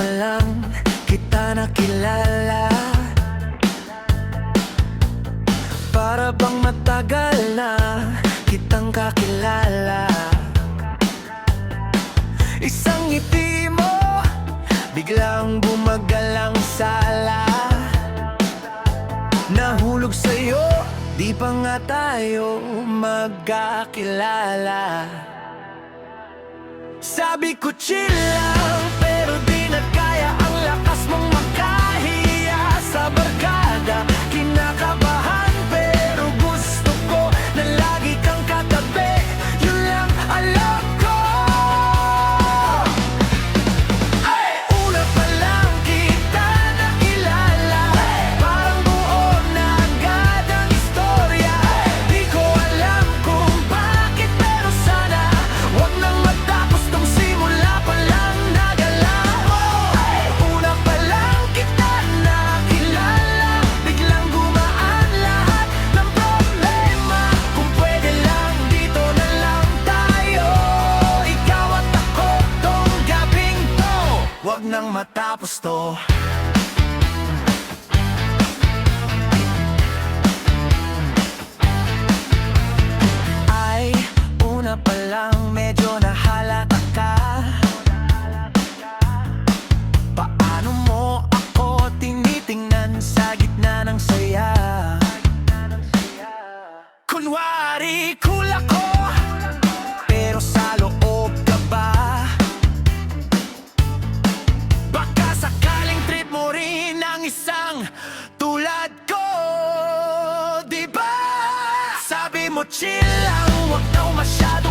pa lang kita nakilala, para bang matagal na kitang kakilala. Isang ngiti mo, biglang bumagal ang sala. Nahulog sa'yo, di pa nga tayo magkakilala. Sabi ko chill lang, pero di na kaya ang lakas mong makahiya sa barkada. Kinakabahan pero gusto ko na lagi kang katabi, yun lang alam ko. Una pa lang kita nakilala, parang buo na agad ang istorya. Di ko alam kung bakit, pero sana wag nang matapos tong simula pa lang nagalaw. Una pa lang kita nakilala, biglang gumaan lahat ng problema. Kung pwede lang dito na lang tayo, ikaw at ako tong gabing to, wag nang matapos to. Ay, una pa lang medyo nahalata ka. Paano mo ako tinitingnan sa gitna ng saya? Kunwari cool ako, pero sa loob ka ba? Baka sakaling trip mo rin ang isang tulad ko, di ba? Sabi mo chill lang, wag daw masyado